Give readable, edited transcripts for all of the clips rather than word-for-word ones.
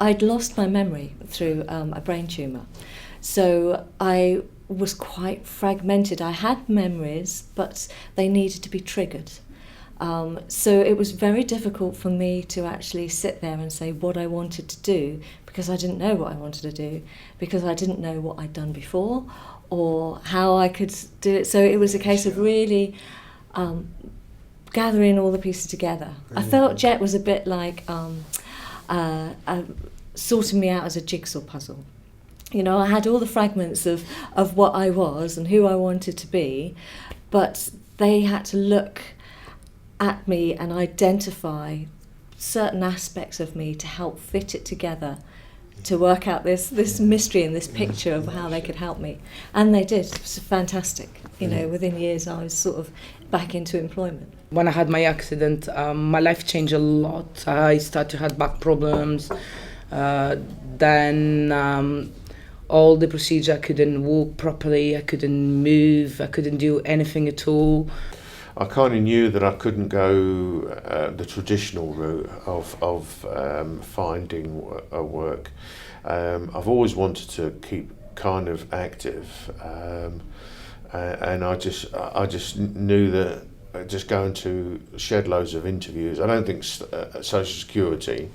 I'd lost my memory through a brain tumour. So I was quite fragmented. I had memories, but they needed to be triggered. So it was very difficult for me to actually sit there and say what I wanted to do, because I didn't know what I wanted to do, because I didn't know what I'd done before or how I could do it. So it was a case of really gathering all the pieces together. I felt Jet was a bit like sorting me out as a jigsaw puzzle. You know, I had all the fragments of what I was and who I wanted to be, but they had to look at me and identify certain aspects of me to help fit it together, to work out this mystery and this picture of how they could help me. And they did. It was fantastic. You know, within years I was sort of back into employment. When I had my accident, my life changed a lot. I started to have back problems. Then all the procedure, I couldn't walk properly, I couldn't move, I couldn't do anything at all. I kind of knew that I couldn't go the traditional route of finding a work. I've always wanted to keep kind of active, and I just knew that just going to shed loads of interviews. I don't think Social Security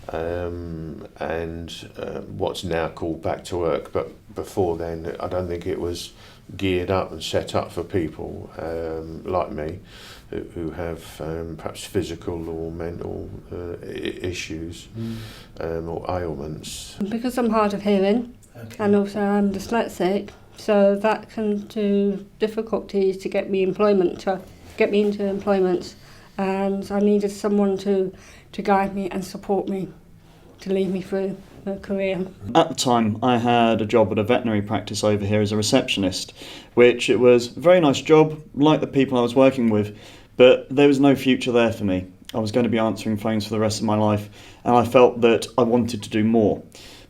and what's now called Back to Work, but before then I don't think it was geared up and set up for people like me who have perhaps physical or mental issues or ailments. Because I'm hard of hearing, and also I'm dyslexic, so that can do difficulties to get me into employment, and I needed someone to guide me and support me, to lead me through a career. At the time, I had a job at a veterinary practice over here as a receptionist, which it was a very nice job, like the people I was working with, but there was no future there for me. I was going to be answering phones for the rest of my life, and I felt that I wanted to do more.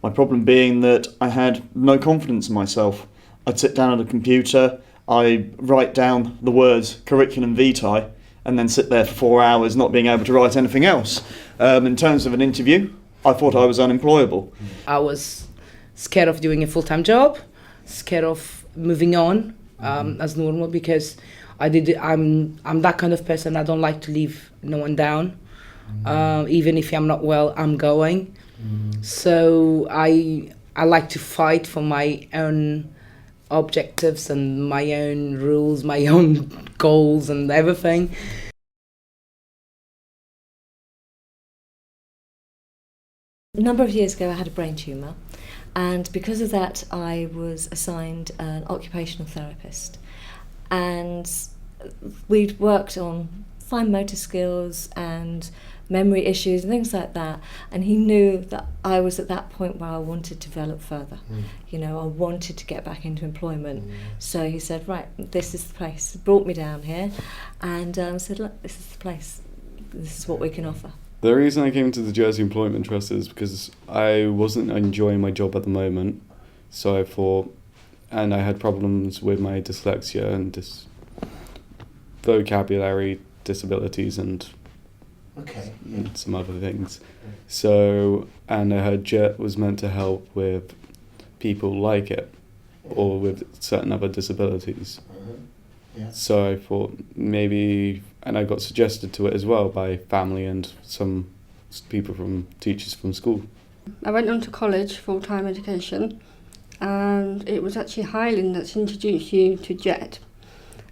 My problem being that I had no confidence in myself. I'd sit down at a computer, I'd write down the words curriculum vitae, and then sit there for 4 hours not being able to write anything else. In terms of an interview, I thought I was unemployable. I was scared of doing a full-time job, scared of moving on as normal, because I'm that kind of person. I don't like to leave no one down. Even if I'm not well, I'm going. So I like to fight for my own objectives and my own rules, my own goals and everything. A number of years ago I had a brain tumour, and because of that I was assigned an occupational therapist, and we'd worked on fine motor skills and memory issues and things like that, and he knew that I was at that point where I wanted to develop further. You know, I wanted to get back into employment. So he said, right, this is the place. He brought me down here and said, look, this is the place. This is what we can offer. The reason I came to the Jersey Employment Trust is because I wasn't enjoying my job at the moment, so I thought, and I had problems with my dyslexia and vocabulary disabilities and some other things. So, and I heard Jet was meant to help with people like it, or with certain other disabilities. So I thought maybe, and I got suggested to it as well by family and some people teachers from school. I went on to college, full-time education, and it was actually Highland that's introduced you to Jet.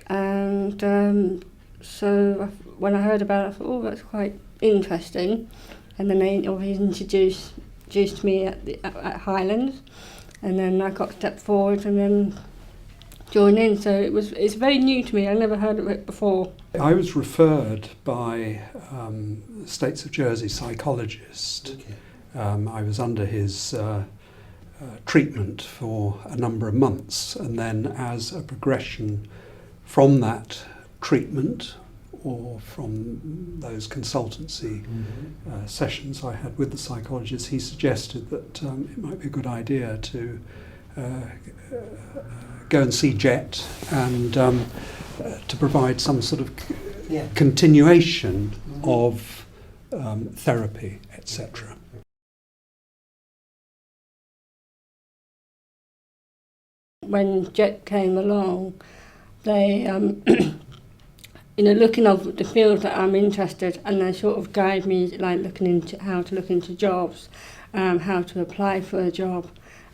And so when I heard about it, I thought, oh, that's quite interesting. And then they introduced me at Highlands, and then I got a step forward and then joined in. So it's very new to me. I never heard of it before. I was referred by States of Jersey psychologist. I was under his treatment for a number of months, and then as a progression from that treatment or from those consultancy sessions I had with the psychologist, he suggested that it might be a good idea to go and see Jet and to provide some sort of continuation of therapy, etc. when Jet came along, they, looking of the field that I'm interested, and they sort of guide me, like looking into how to look into jobs, how to apply for a job,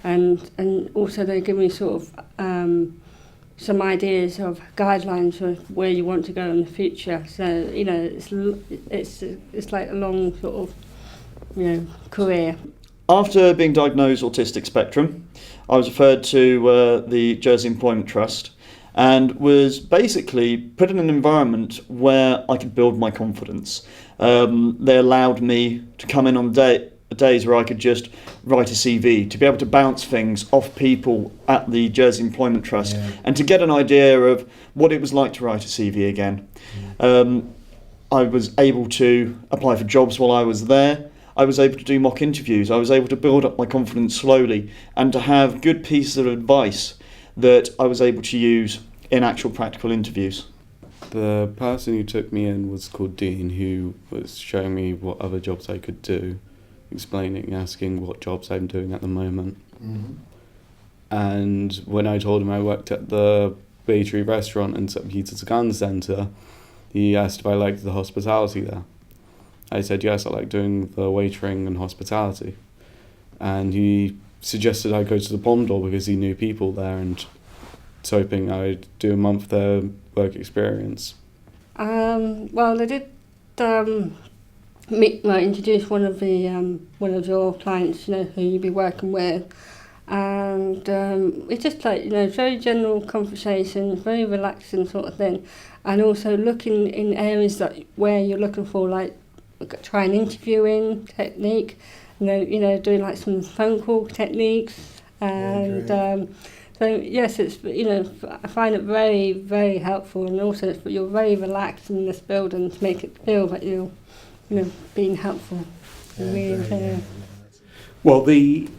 and also they give me sort of some ideas of guidelines for where you want to go in the future. So it's like a long sort of career. After being diagnosed autistic spectrum, I was referred to the Jersey Employment Trust and was basically put in an environment where I could build my confidence. They allowed me to come in on days where I could just write a CV, to be able to bounce things off people at the Jersey Employment Trust, and to get an idea of what it was like to write a CV again. I was able to apply for jobs while I was there. I was able to do mock interviews. I was able to build up my confidence slowly and to have good pieces of advice that I was able to use in actual practical interviews. The person who took me in was called Dean, who was showing me what other jobs I could do, explaining, asking what jobs I'm doing at the moment. Mm-hmm. And when I told him I worked at the Baytree restaurant in St Peter's Garden Centre, he asked if I liked the hospitality there. I said yes, I like doing the waitering and hospitality. And he suggested I go to the Palm Door because he knew people there and was hoping I'd do a month there work experience. Well, they did introduce one of your clients, who you'd be working with, and it's just like very general conversation, very relaxing sort of thing, and also looking in areas where you're looking for, like try an interviewing technique, doing like some phone call techniques, and so yes, it's I find it very, very helpful, and also you're very relaxed in this building to make it feel that you're being helpful. Well, the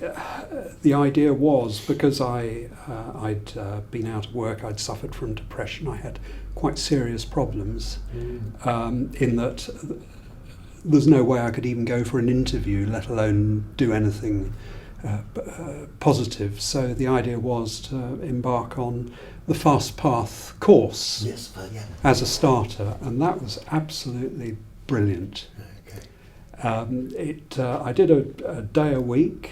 idea was, because I'd been out of work, I'd suffered from depression, I had quite serious problems, in that there's no way I could even go for an interview, let alone do anything positive. So the idea was to embark on the Fast Path course as a starter, and that was absolutely brilliant. I did a day a week,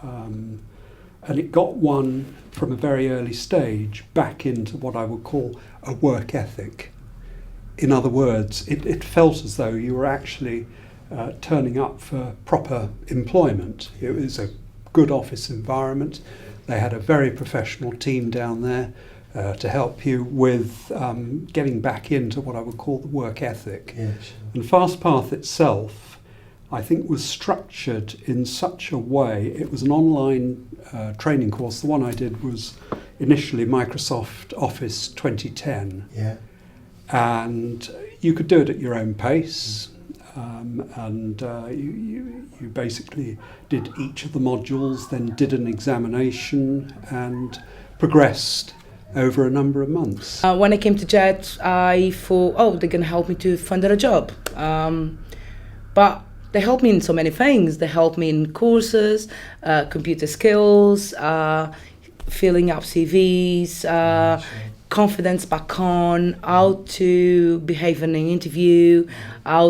and it got one from a very early stage back into what I would call a work ethic. In other words, it felt as though you were actually turning up for proper employment. It was a good office environment. They had a very professional team down there to help you with getting back into what I would call the work ethic. And Fast Path itself, I think, was structured in such a way. It was an online training course. The one I did was initially Microsoft Office 2010. And you could do it at your own pace, and you basically did each of the modules, then did an examination and progressed over a number of months. When I came to JET, I thought, they're going to help me to find a job. But they helped me in so many things. They helped me in courses, computer skills, filling up CVs, confidence back on, how to behave in an interview, a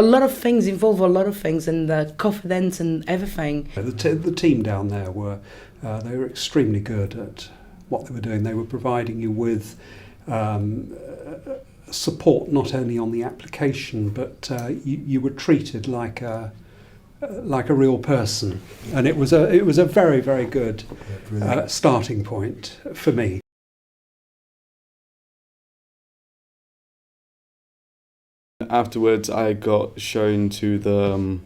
lot of things, involve a lot of things, and the confidence and everything. The team down there they were extremely good at what they were doing. They were providing you with support not only on the application, but you were treated like a real person, and it was a very, very good starting point for me. Afterwards, I got shown to the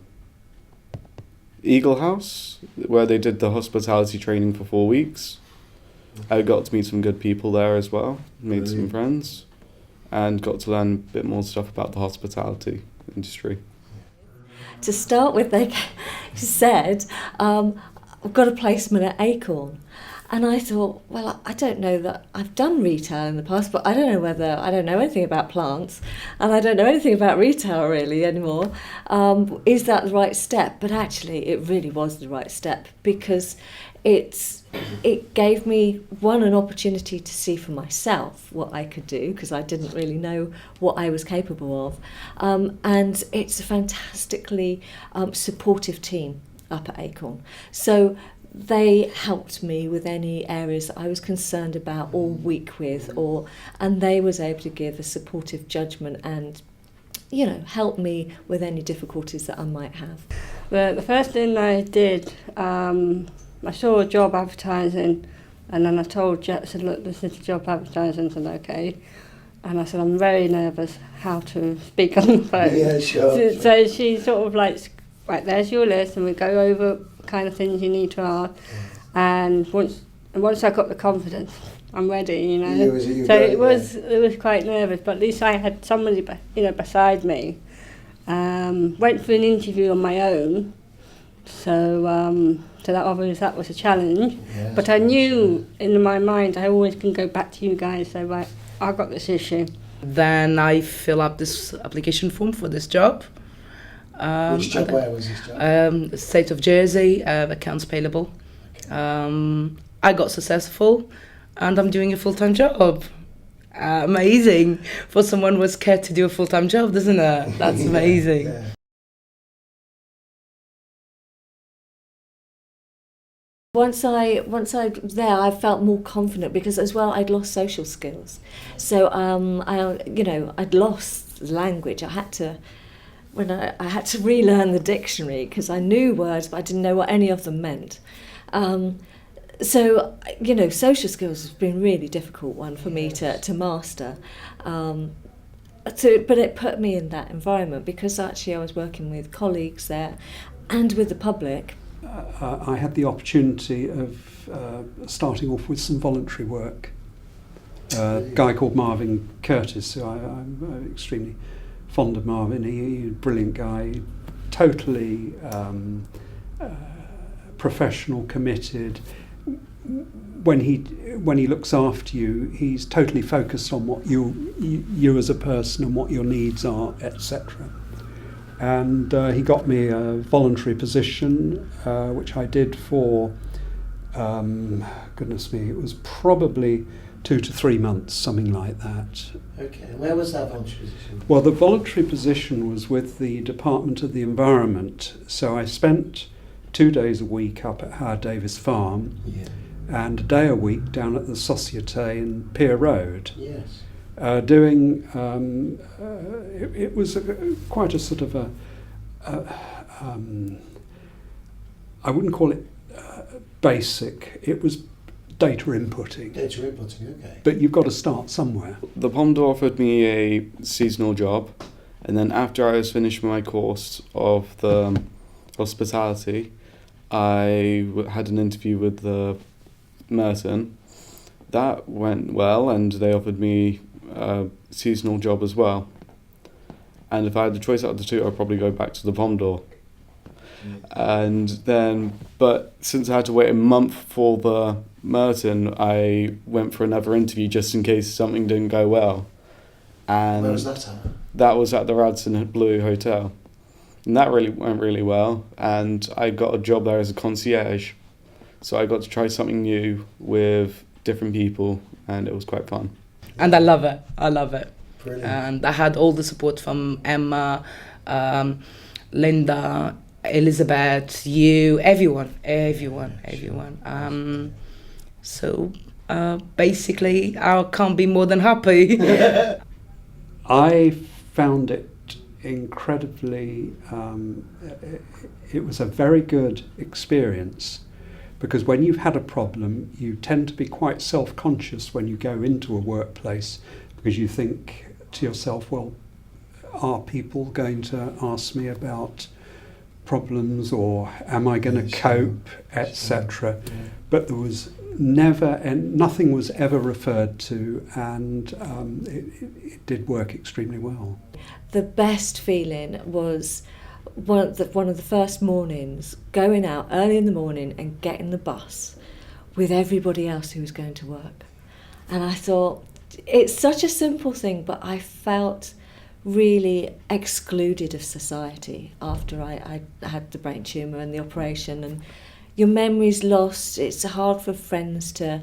Eagle House, where they did the hospitality training for 4 weeks. I got to meet some good people there as well, made some friends, and got to learn a bit more stuff about the hospitality industry. To start with, they said, I've got a placement at Acorn. And I thought, well, I don't know that I've done retail in the past, but I don't know anything about plants, and I don't know anything about retail really anymore. Is that the right step? But actually, it really was the right step, because it gave me, an opportunity to see for myself what I could do, because I didn't really know what I was capable of. And it's a fantastically supportive team up at Acorn. So they helped me with any areas that I was concerned about or weak with, and they was able to give a supportive judgment and, help me with any difficulties that I might have. The first thing I did, I saw a job advertising, and then I told Jet, I said, look, this is a job advertising. I said, okay. And I said, I'm very nervous how to speak on the phone. Yeah, sure. So she sort of like, right, there's your list, and we go over kind of things you need to ask. And once I got the confidence, I'm ready, it was quite nervous, but at least I had somebody, beside me. Went for an interview on my own, so that was a challenge. Yes, but I knew in my mind I always can go back to you guys. So right, I got this issue. Then I fill up this application form for this job. Which job? Where was this job? State of Jersey, accounts payable. I got successful, and I'm doing a full-time job. Amazing for someone who was scared to do a full-time job, doesn't it? That's amazing. Yeah. Once I was there, I felt more confident, because as well I'd lost social skills. So I'd lost language. I had to relearn the dictionary, because I knew words but I didn't know what any of them meant. So social skills has been a really difficult one for me to master. But it put me in that environment, because actually I was working with colleagues there and with the public. I had the opportunity of starting off with some voluntary work. A guy called Marvin Curtis, who I'm extremely fond of Marvin. He's a brilliant guy, totally professional, committed. When he looks after you, he's totally focused on what you as a person and what your needs are, etc. And he got me a voluntary position, which I did for, goodness me, it was probably 2 to 3 months, something like that. Okay, where was that voluntary position? Well, the voluntary position was with the Department of the Environment. So I spent 2 days a week up at Howard Davis Farm, and a day a week down at the Societe in Pier Road. Yes. Doing, it was quite a sort of I wouldn't call it basic, it was data inputting. Data inputting, okay. But you've got to start somewhere. The Pomdor offered me a seasonal job, and then after I was finished my course of the hospitality, I had an interview with the Merton. That went well, and they offered me a seasonal job as well. And if I had the choice out of the two, I'd probably go back to the Pomdor. And then, but since I had to wait a month for the Merton, I went for another interview just in case something didn't go well. And where was that at? That was at the Radisson Blue Hotel. And that really went really well. And I got a job there as a concierge. So I got to try something new with different people, and it was quite fun. And I love it. Brilliant. And I had all the support from Emma, Linda, Elizabeth, you, everyone. So basically, I can't be more than happy. I found it incredibly, it was a very good experience, because when you've had a problem, you tend to be quite self-conscious when you go into a workplace, because you think to yourself, well, are people going to ask me about problems, or am I going to cope, etc. But there was never, and nothing was ever referred to, and it did work extremely well. The best feeling was one of the first mornings, going out early in the morning and getting the bus with everybody else who was going to work. And I thought, it's such a simple thing, but I felt really excluded of society after I had the brain tumour and the operation, and your memory's lost. It's hard for friends to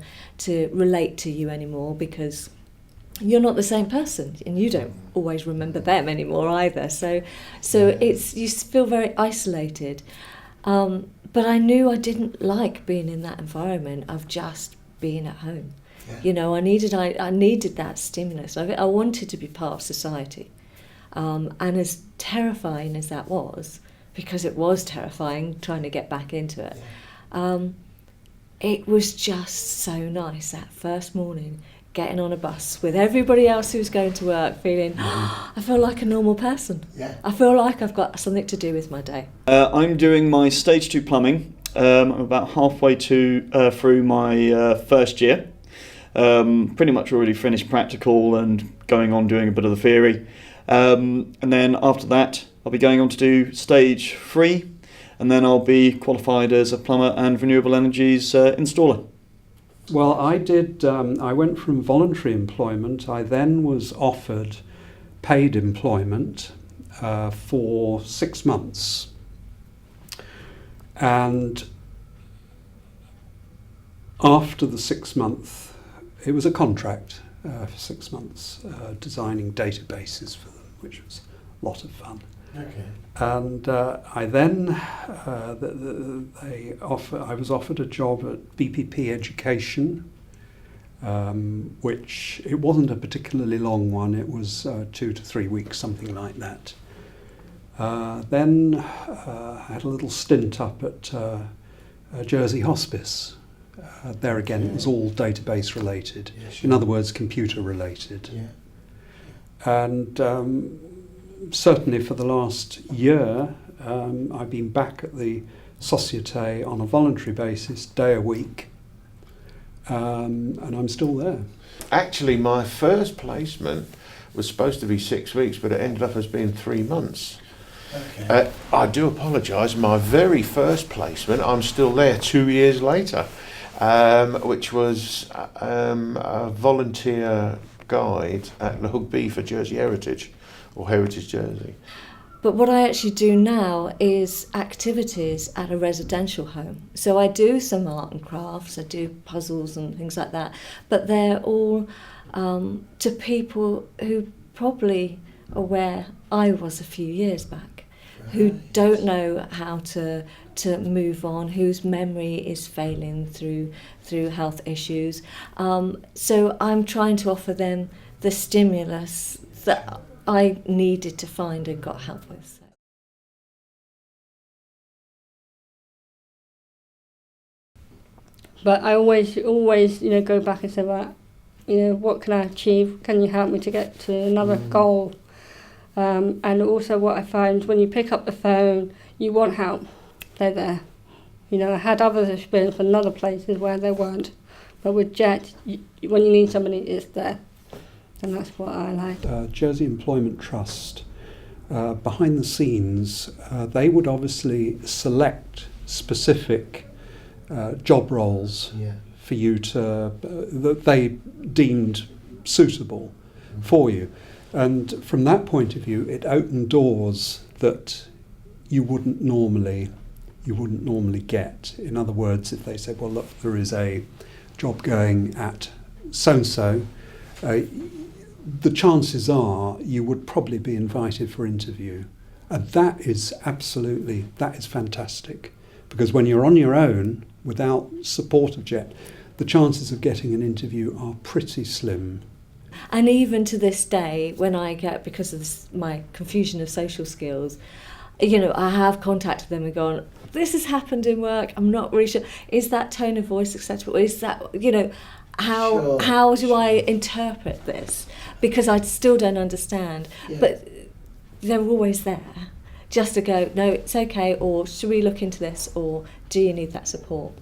relate to you anymore because you're not the same person and you don't always remember them anymore either. So it's, you feel very isolated. But I knew I didn't like being in that environment of just being at home. Yeah. You know, I needed that stimulus. I wanted to be part of society. And as terrifying as that was, because it was terrifying trying to get back into it, it was just so nice that first morning, getting on a bus with everybody else who was going to work, feeling, I feel like a normal person. Yeah. I feel like I've got something to do with my day. I'm doing my stage 2 plumbing. I'm about halfway through my first year. Pretty much already finished practical and going on doing a bit of the theory. And then after that, I'll be going on to do stage 3, and then I'll be qualified as a plumber and renewable energies installer. Well, I did. I went from voluntary employment. I then was offered paid employment for 6 months. And after the 6 month, it was a contract for 6 months, designing databases for them, which was a lot of fun. Okay. And I then, I was offered a job at BPP Education, which it wasn't a particularly long one. It was 2 to 3 weeks, something like that. Then I had a little stint up at Jersey Hospice. There again, it was all database related. Yeah, sure. In other words, computer related. Yeah. And certainly for the last year, I've been back at the Société on a voluntary basis, day a week, and I'm still there. Actually, my first placement was supposed to be 6 weeks, but it ended up as being 3 months. Okay. I do apologise. My very first placement, I'm still there 2 years later, which was a volunteer guide at the Hugby for Jersey Heritage, or Heritage Jersey. But what I actually do now is activities at a residential home. So I do some art and crafts, I do puzzles and things like that, but they're all to people who probably are where I was a few years back, who don't know how to move on, whose memory is failing through health issues. So I'm trying to offer them the stimulus that I needed to find and got help with. But I always, go back and say, right, what can I achieve? Can you help me to get to another goal? And also what I find, when you pick up the phone, you want help, they're there. I had other experience in other places where they weren't. But with Jet, when you need somebody, it's there. And that's what I like. Jersey Employment Trust, behind the scenes, they would obviously select specific job roles for you that they deemed suitable for you. And from that point of view, it opened doors that you wouldn't normally get. In other words, if they said, well, look, there is a job going at so-and-so, the chances are you would probably be invited for interview. And that is fantastic. Because when you're on your own, without support of Jet, the chances of getting an interview are pretty slim. And even to this day, when I get, because of my confusion of social skills, I have contacted them and gone, this has happened in work, I'm not really sure, is that tone of voice acceptable? Is that, how do I interpret this? Because I still don't understand. Yeah. But they're always there, just to go, no, it's okay, or should we look into this, or do you need that support?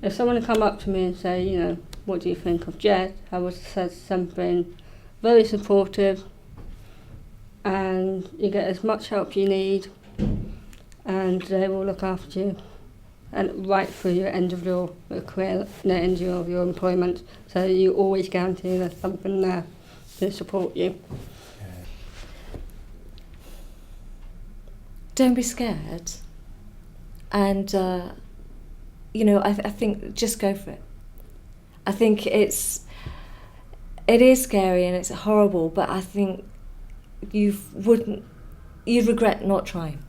If someone had come up to me and say, what do you think of Jet? I would have said something very supportive, and you get as much help you need, and they will look after you and right through your end of your career, the end of your employment. So you always guarantee there's something there to support you. Don't be scared, and I think just go for it. I think it is scary and it's horrible, but I think you'd regret not trying,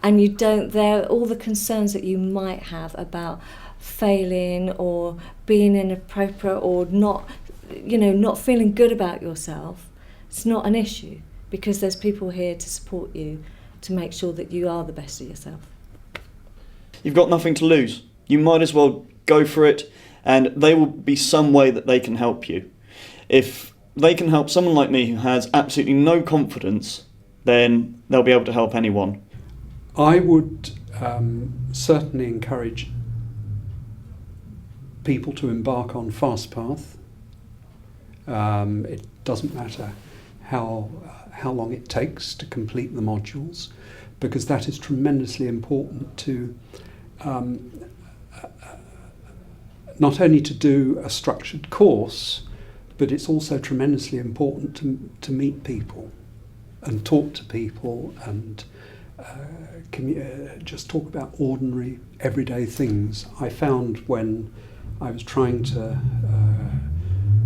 and you don't. There are all the concerns that you might have about failing or being inappropriate or not feeling good about yourself. It's not an issue, because there's people here to support you, to make sure that you are the best of yourself. You've got nothing to lose. You might as well go for it, and there will be some way that they can help you. If they can help someone like me who has absolutely no confidence, then they'll be able to help anyone. I would certainly encourage people to embark on FastPath. It doesn't matter how long it takes to complete the modules, because that is tremendously important to not only to do a structured course, but it's also tremendously important to meet people and talk to people and just talk about ordinary, everyday things. I found when I was trying to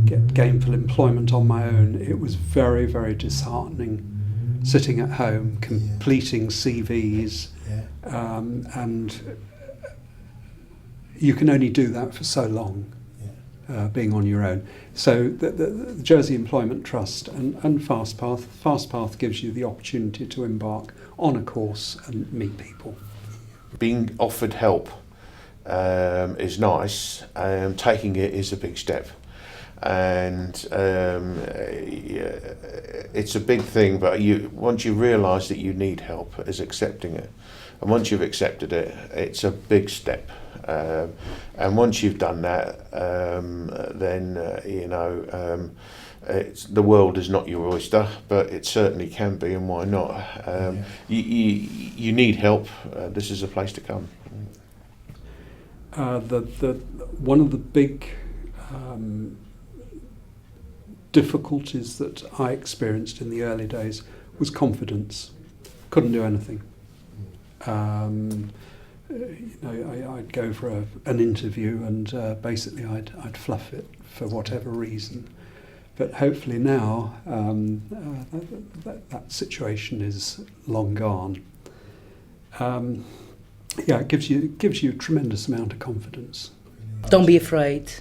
get gainful employment on my own, it was very, very disheartening sitting at home, completing CVs, and you can only do that for so long, being on your own. So the Jersey Employment Trust and FastPath gives you the opportunity to embark on a course and meet people. Being offered help is nice. Taking it is a big step. And it's a big thing, but once you realise that you need help, is accepting it. And once you've accepted it, it's a big step. And once you've done that, then the world is not your oyster, but it certainly can be, and why not? You need help. This is a place to come. One of the big difficulties that I experienced in the early days was confidence. Couldn't do anything. I'd go for an interview and basically I'd fluff it for whatever reason. But hopefully now that situation is long gone. It gives you a tremendous amount of confidence. Don't be afraid.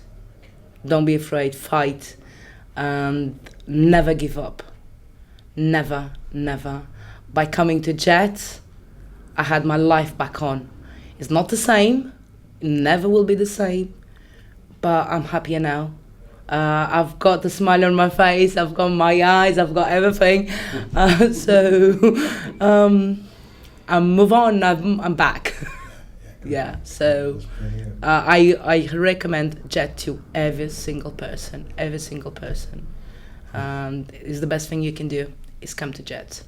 Don't be afraid. Fight. And never give up. Never, never. By coming to JET, I had my life back on. It's not the same. It never will be the same. But I'm happier now. I've got the smile on my face. I've got my eyes. I've got everything. I move on. I'm back. Yeah. So I recommend JET to every single person. Every single person. It's the best thing you can do is come to JET.